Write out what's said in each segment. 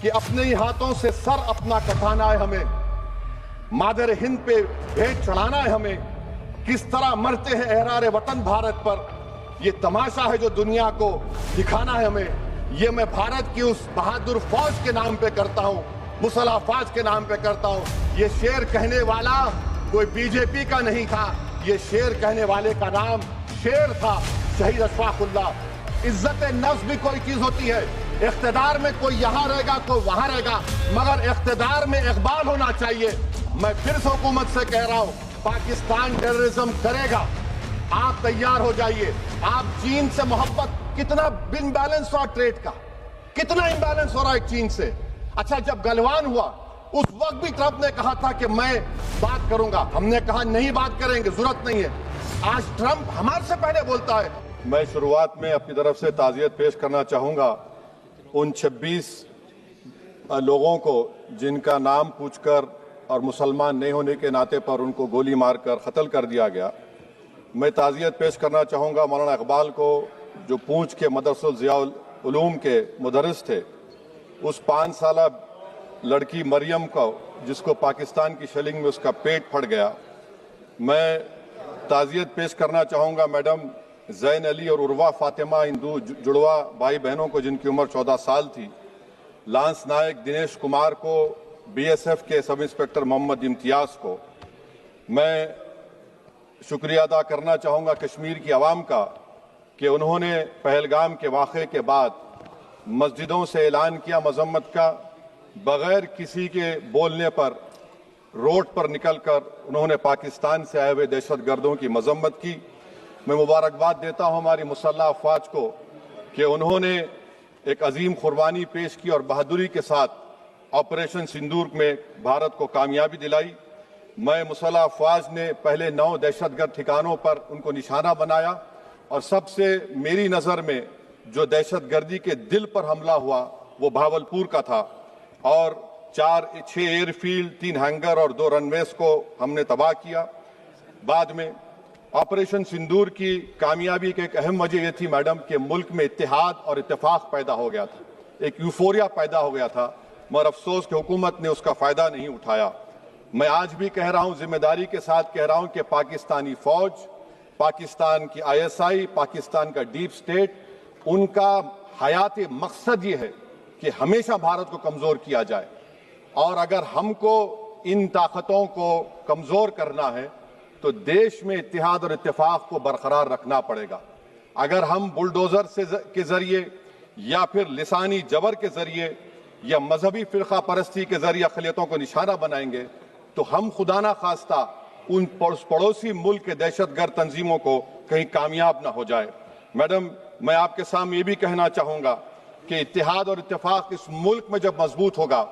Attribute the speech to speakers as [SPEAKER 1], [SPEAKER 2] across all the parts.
[SPEAKER 1] कि अपने ही हाथों से सर अपना कटाना है हमें, मादर हिंद पे भेंट चढ़ाना है हमें, किस तरह मरते हैं एहरारे वतन भारत पर, ये तमाशा है जो दुनिया को दिखाना है हमें। ये मैं भारत की उस बहादुर फौज के नाम पे करता हूं, मुसल्ह फौज के नाम पे करता हूं। ये शेर कहने वाला कोई बीजेपी का नहीं था, ये शेर कहने वाले का नाम शेर था, शहीद अशफाकुल्लाह। इज्जत नफ्स भी कोई चीज होती है, इख्तिदार में कोई यहां रहेगा कोई वहां रहेगा, मगर इख्तिदार में इकबाल होना चाहिए। मैं फिर से हुकूमत से कह रहा हूं, पाकिस्तान टेररिज्म करेगा, आप तैयार हो जाइए। आप चीन से मोहब्बत, कितना इम्बैलेंस हुआ ट्रेड का, कितना इम्बैलेंस हो रहा है चीन से। अच्छा, जब गलवान हुआ उस वक्त भी ट्रंप ने कहा था कि मैं बात करूंगा, हमने कहा नहीं बात करेंगे, जरूरत नहीं है। आज ट्रंप हमारे से पहले बोलता है। मैं शुरुआत में अपनी तरफ से ताज़ियत पेश करना चाहूंगा उन 26 लोगों को जिनका नाम पूछकर और मुसलमान नहीं होने के नाते पर उनको गोली मारकर कत्ल कर दिया गया। मैं ताज़ियत पेश करना चाहूँगा मौलाना इकबाल को, जो पूंछ के मदरसुल ज़ियाउल उलूम के मुदर्रिस थे, उस 5 साला लड़की मरियम को जिसको पाकिस्तान की शेलिंग में उसका पेट फट गया। मैं ताज़ियत पेश करना चाहूँगा मैडम जैन अली और उर्वा फातिमा, इन दो जुड़वा भाई बहनों को जिनकी उम्र 14 साल थी। लांस नायक दिनेश कुमार को, बीएसएफ के सब इंस्पेक्टर मोहम्मद इम्तियाज़ को। मैं शुक्रिया अदा करना चाहूँगा कश्मीर की आवाम का कि उन्होंने पहलगाम के वाक़े के बाद मस्जिदों से ऐलान किया मजम्मत का, बग़ैर किसी के बोलने पर रोड पर निकलकर उन्होंने पाकिस्तान से आए हुए दहशतगर्दों की मजम्मत की। मैं मुबारकबाद देता हूँ हमारी मुसल्लह अफवाज को कि उन्होंने एक अजीम कुर्बानी पेश की और बहादुरी के साथ ऑपरेशन सिंदूर में भारत को कामयाबी दिलाई। मैं मुसल्लह अफवाज ने पहले 9 दहशतगर्द ठिकानों पर उनको निशाना बनाया और सबसे मेरी नज़र में जो दहशतगर्दी के दिल पर हमला हुआ वो भावलपुर का था और 6 एयरफील्ड, 3 हैंगर और 2 रनवेज को हमने तबाह किया। बाद में ऑपरेशन सिंदूर की कामयाबी की एक अहम वजह यह थी मैडम कि मुल्क में इत्तेहाद और इत्तेफाक पैदा हो गया था, एक यूफोरिया पैदा हो गया था, मगर अफसोस कि हुकूमत ने उसका फ़ायदा नहीं उठाया। मैं आज भी कह रहा हूं, जिम्मेदारी के साथ कह रहा हूं कि पाकिस्तानी फौज, पाकिस्तान की आईएसआई, पाकिस्तान का डीप स्टेट, उनका हयाती मकसद ये है कि हमेशा भारत को कमज़ोर किया जाए। और अगर हमको इन ताकतों को कमज़ोर करना है तो देश में इत्तेहाद और इत्तेफाक को बरकरार रखना पड़ेगा। अगर हम बुलडोज़र के ज़रिए या फिर लिसानी जबर के ज़रिए या मजहबी फ़िरका परस्ती के ज़रिए अक़लियतों को निशाना बनाएंगे तो हम खुदा ना खास्ता उन पड़ोसी मुल्क के दहशतगर्द तंजीमों को कहीं कामयाब ना हो जाए। मैडम, मैं आपके सामने ये भी कहना चाहूँगा कि इत्तेहाद और इत्तेफाक इस मुल्क में जब मजबूत होगा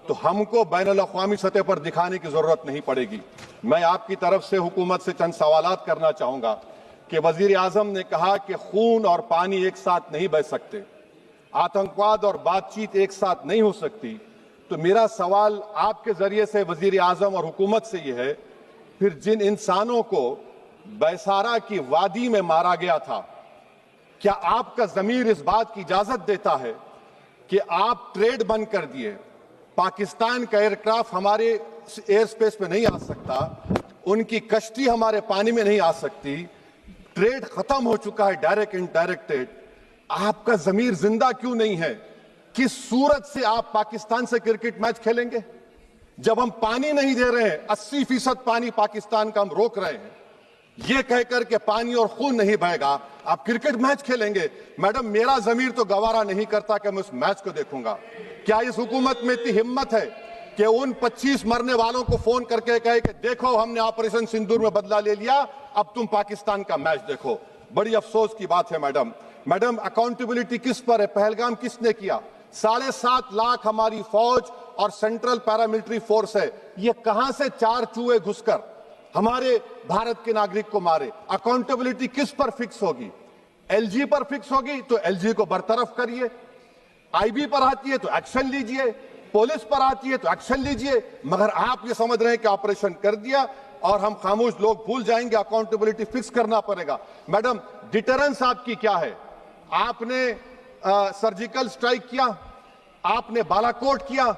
[SPEAKER 1] तो हमको बैनुल अक़वामी सतह पर दिखाने की ज़रूरत नहीं पड़ेगी। मैं आपकी तरफ से हुकूमत से चंद सवालात करना चाहूँगा कि वज़ीर आज़म ने कहा कि खून और पानी एक साथ नहीं बह सकते, आतंकवाद और बातचीत एक साथ नहीं हो सकती। तो मेरा सवाल आपके ज़रिए से वज़ीर आज़म और हुकूमत से ये है, फिर जिन इंसानों को बैसारा की वादी में मारा गया था, क्या आपका ज़मीर इस बात की इजाज़त देता है कि आप ट्रेड बंद कर दिए, पाकिस्तान का एयरक्राफ्ट हमारे एयर स्पेस में नहीं आ सकता, उनकी कश्ती हमारे पानी में नहीं आ सकती, ट्रेड खत्म हो चुका है डायरेक्ट इनडायरेक्टेड, आपका ज़मीर जिंदा क्यों नहीं है? किस सूरत से आप पाकिस्तान से क्रिकेट मैच खेलेंगे जब हम पानी नहीं दे रहे हैं? 80% पानी पाकिस्तान का हम रोक रहे हैं, ये कहकर के पानी और खून नहीं बहेगा, आप क्रिकेट मैच खेलेंगे? मैडम, मेरा ज़मीर तो गवारा नहीं करता कि मैं उस मैच को देखूंगा। क्या इस हुकूमत में इतनी हिम्मत है कि उन 25 मरने वालों को फोन करके कहे कि देखो हमने ऑपरेशन सिंदूर में बदला ले लिया, अब तुम पाकिस्तान का मैच देखो? बड़ी अफसोस की बात है मैडम। मैडम, अकाउंटेबिलिटी किस पर है? पहलगाम किसने किया? 7.5 लाख हमारी फौज और सेंट्रल पैरामिलिट्री फोर्स है, ये कहां से 4 चूहे घुसकर हमारे भारत के नागरिक को मारे? अकाउंटेबिलिटी किस पर फिक्स होगी? एलजी पर फिक्स होगी तो एलजी को बरतरफ करिए, आईबी पर आती है तो एक्शन लीजिए, पुलिस पर आती है तो एक्शन लीजिए, मगर आप ये समझ रहे हैं कि ऑपरेशन कर दिया और हम खामोश लोग भूल जाएंगे। अकाउंटेबिलिटी फिक्स करना पड़ेगा। मैडम, डिटरेंस आपकी क्या है? आपने सर्जिकल स्ट्राइक किया, आपने बालाकोट किया,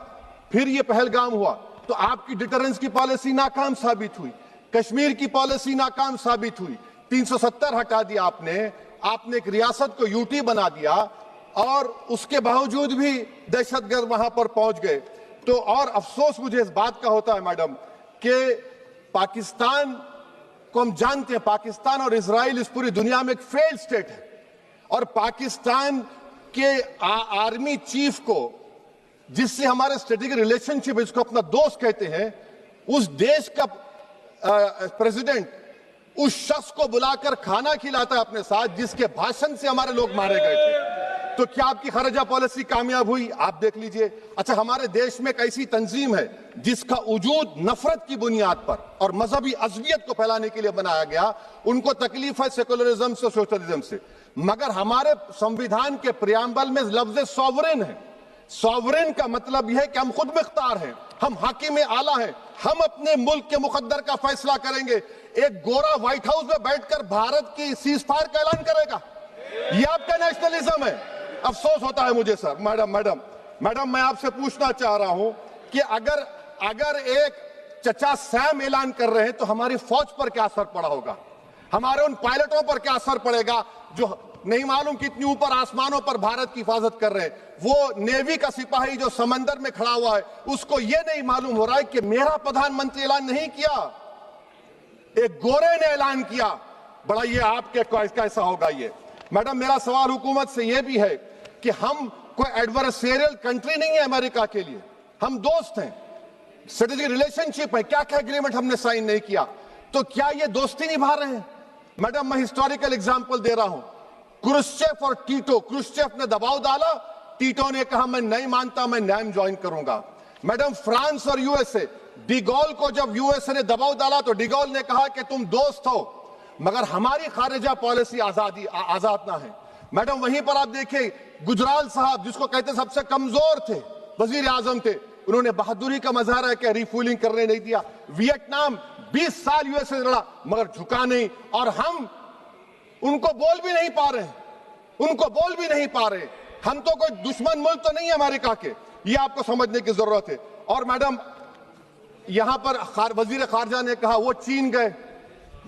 [SPEAKER 1] फिर ये पहलगाम हुआ, तो आपकी डिटरेंस की पॉलिसी नाकाम साबित हुई, कश्मीर की पॉलिसी नाकाम साबित हुई, 370 हटा दिया आपने एक रियासत को यूटी बना दिया और उसके बावजूद भी दहशतगर्द वहां पर पहुंच गए। तो और अफसोस मुझे इस बात का होता है मैडम कि पाकिस्तान को हम जानते हैं, पाकिस्तान और इजराइल इस पूरी दुनिया में एक फेल्ड स्टेट है और पाकिस्तान के आर्मी चीफ को, जिससे हमारे स्ट्रेटेजिक रिलेशनशिप, इसको अपना दोस्त कहते हैं, उस देश का प्रेसिडेंट उस शख्स को बुलाकर खाना खिलाता है अपने साथ जिसके भाषण से हमारे लोग मारे गए थे। तो क्या आपकी खारजा पॉलिसी कामयाब हुई? आप देख लीजिए। अच्छा, हमारे देश में एक ऐसी तंजीम है जिसका वजूद नफरत की बुनियाद पर और मजहबी अज़वियत को फैलाने के लिए बनाया गया। उनको तकलीफ है सेकुलरिज्म से, सोशलिज्म से, मगर हमारे संविधान के प्रियम्बल में लफ्ज सॉवरेन है। सॉवरेन का मतलब यह है कि हम खुद मुख्तार हैं, हम हाकिम आला हैं, हम अपने मुल्क के मुकद्दर का फैसला करेंगे। एक गोरा व्हाइट हाउस में बैठकर भारत की सीज फायर का ऐलान करेगा, यह आपका नेशनलिज्म है। अफसोस होता है मुझे सर। मैडम मैं आपसे पूछना चाह रहा हूं कि अगर एक चचा सैम ऐलान कर रहे हैं तो हमारी फौज पर क्या असर पड़ा होगा, हमारे उन पायलटों पर क्या असर पड़ेगा जो नहीं मालूम कितनी ऊपर आसमानों पर भारत की हिफाजत कर रहे हैं। वो नेवी का सिपाही जो समंदर में खड़ा हुआ है, उसको यह नहीं मालूम हो रहा है कि मेरा प्रधानमंत्री ऐलान नहीं किया, एक गोरे ने ऐलान किया। बड़ा ये आपके कैसा होगा ये। मैडम मेरा सवाल हुकूमत से यह भी है कि हम कोई एडवर्सेरियल कंट्री नहीं है अमेरिका के लिए, हम दोस्त हैं, स्ट्रेटेजिक रिलेशनशिप है, क्या क्या एग्रीमेंट हमने साइन नहीं किया, तो क्या ये दोस्ती निभा रहे हैं? मैडम मैं हिस्टोरिकल एग्जांपल दे रहा हूं, क्रुश्चेव और टीटो। क्रुश्चेव ने दबाव डाला, टीटो ने कहा मैं नहीं मानता, मैं नैम ज्वाइन करूंगा। मैडम फ्रांस और यूएसए, डिगोल को जब यूएसए ने दबाव डाला तो डिगोल ने कहा कि तुम दोस्त हो मगर हमारी खारिजा पॉलिसी आजाद ना है। मैडम वहीं पर आप देखिए गुजराल साहब, जिसको कहते सबसे कमजोर थे, वजीर आजम थे, उन्होंने बहादुरी का मजारा किया, रिफूलिंग करने नहीं दिया। वियतनाम 20 साल यूएसए से लड़ा मगर झुका नहीं, और हम उनको बोल भी नहीं पा रहे, हम तो कोई दुश्मन मुल्क तो नहीं है अमेरिका के, ये आपको समझने की जरूरत है। और मैडम यहां पर वजीर खारजा ने कहा वो चीन गए,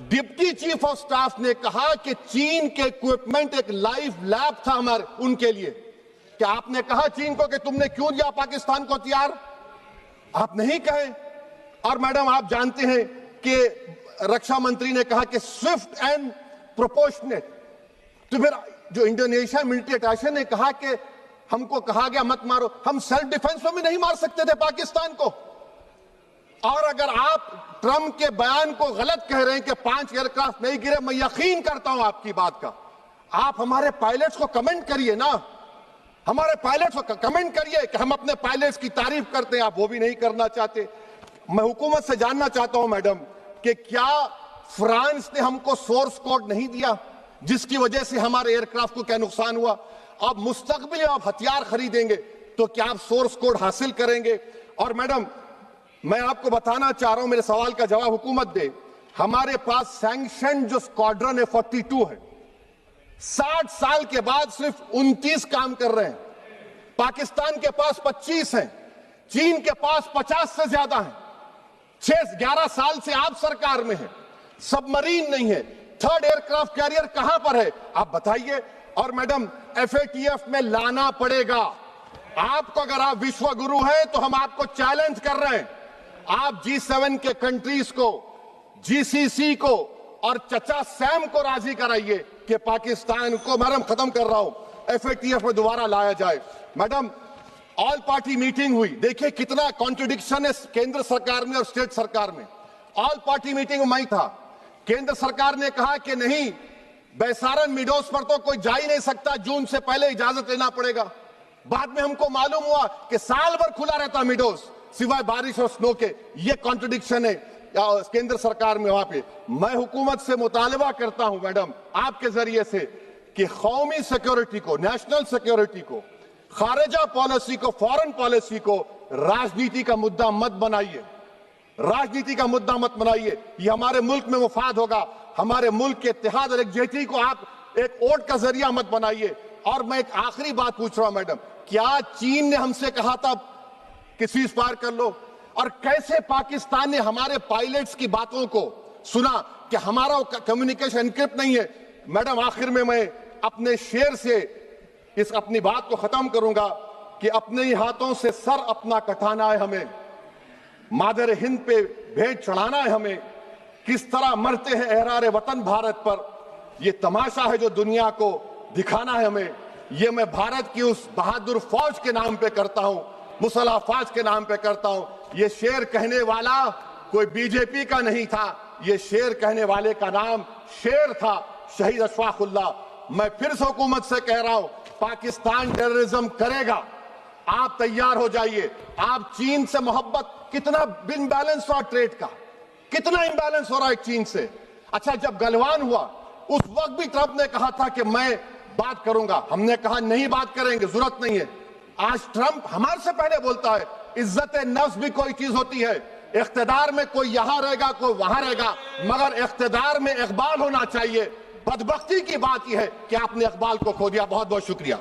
[SPEAKER 1] डिप्टी चीफ ऑफ स्टाफ ने कहा कि चीन के इक्विपमेंट एक लाइव लैब था हमारे उनके लिए। क्या आपने कहा चीन को कि तुमने क्यों दिया पाकिस्तान को हथियार? आप नहीं कहे। और मैडम आप जानते हैं कि रक्षा मंत्री ने कहा कि स्विफ्ट एंड प्रोपोर्शनेट, तो फिर जो इंडोनेशिया मिलिट्री अटैचे ने कहा कि हमको कहा गया मत मारो, हम सेल्फ डिफेंस में भी नहीं मार सकते थे पाकिस्तान को। और अगर आप ट्रंप के बयान को गलत कह रहे हैं कि 5 एयरक्राफ्ट नहीं गिरे, मैं यकीन करता हूं आपकी बात का, आप हमारे पायलट्स को कमेंट करिए ना, हमारे पायलट्स को कमेंट करिए कि हम अपने पायलट्स की तारीफ करते हैं, आप वो भी नहीं करना चाहते। मैं हुकूमत से जानना चाहता हूं मैडम कि क्या फ्रांस ने हमको सोर्स कोड नहीं दिया जिसकी वजह से हमारे एयरक्राफ्ट को क्या नुकसान हुआ? अब मुस्तकबिल में आप हथियार खरीदेंगे तो क्या आप सोर्स कोड हासिल करेंगे? और मैडम मैं आपको बताना चाह रहा हूं, मेरे सवाल का जवाब हुकूमत दे, हमारे पास सैंक्शन जो स्क्वाड्रन है 42 है, 60 साल के बाद सिर्फ 29 काम कर रहे हैं। पाकिस्तान के पास 25 हैं, चीन के पास 50 से ज्यादा हैं। 11 साल से आप सरकार में हैं, सबमरीन नहीं है, थर्ड एयरक्राफ्ट कैरियर कहां पर है आप बताइए। और मैडम FATF में लाना पड़ेगा आपको, अगर आप विश्व गुरु हैं तो हम आपको चैलेंज कर रहे हैं, आप G7 के कंट्रीज को, GCC को और चचा सैम को राजी कराइए कि पाकिस्तान को, मैडम खत्म कर रहा हूं, FATF में दोबारा लाया जाए। मैडम ऑल पार्टी मीटिंग हुई, देखिए कितना कॉन्ट्रडिक्शन है केंद्र सरकार में और स्टेट सरकार में। ऑल पार्टी मीटिंग में था, केंद्र सरकार ने कहा कि नहीं, बैसारन मिडोस पर तो कोई जा ही नहीं सकता, जून से पहले इजाजत लेना पड़ेगा। बाद में हमको मालूम हुआ कि साल भर खुला रहता मिडोस सिवाय बारिश और स्नो के। ये कॉन्ट्रडिक्शन है केंद्र सरकार में। वहां पे मैं हुकूमत से मुतालबा करता हूं मैडम आपके जरिए से कि कौमी सिक्योरिटी को, नेशनल सिक्योरिटी को, खारिजा पॉलिसी को, फॉरेन पॉलिसी को राजनीति का मुद्दा मत बनाइए, राजनीति का मुद्दा मत बनाइए। ये हमारे मुल्क में मुफाद होगा, हमारे मुल्क के इत्तेहाद और एकजुटती को आप एक वोट का जरिया मत बनाइए। और मैं एक आखिरी बात पूछ रहा हूं मैडम, क्या चीन ने हमसे कहा था कि सीज फायर कर लो? और कैसे पाकिस्तान ने हमारे पायलट्स की बातों को सुना कि हमारा कम्युनिकेशन एनक्रिप्ट नहीं है? मैडम, आखिर में मैं अपने शेर से इस अपनी बात को खत्म करूंगा कि अपने ही हाथों से सर अपना कटाना है हमें, मादर हिंद पे भेंट चढ़ाना है हमें, किस तरह मरते हैं एहरारे वतन भारत पर, ये तमाशा है जो दुनिया को दिखाना है हमें। ये मैं भारत की उस बहादुर फौज के नाम पे करता हूं, मुसल्लह फौज के नाम पे करता हूं। ये शेर कहने वाला कोई बीजेपी का नहीं था, ये शेर कहने वाले का नाम शेर था, शहीद अशफाकुल्लाह। मैं फिर से हुकूमत से कह रहा हूं, पाकिस्तान टेररिज्म करेगा, आप तैयार हो जाइए। आप चीन से मोहब्बत, कितना इम्बैलेंस हुआ ट्रेड का, कितना इम्बैलेंस हो रहा है चीन से। अच्छा, जब गलवान हुआ उस वक्त भी ट्रंप ने कहा था कि मैं बात करूंगा, हमने कहा नहीं बात करेंगे, जरूरत नहीं है। आज ट्रंप हमारे से पहले बोलता है इज्जत नफ्स भी कोई चीज होती है, इख्तिदार में कोई यहां रहेगा कोई वहां रहेगा, मगर इख्तिदार में इकबाल होना चाहिए। बदबख्ती की बात यह है कि आपने इकबाल को खो दिया। बहुत बहुत शुक्रिया।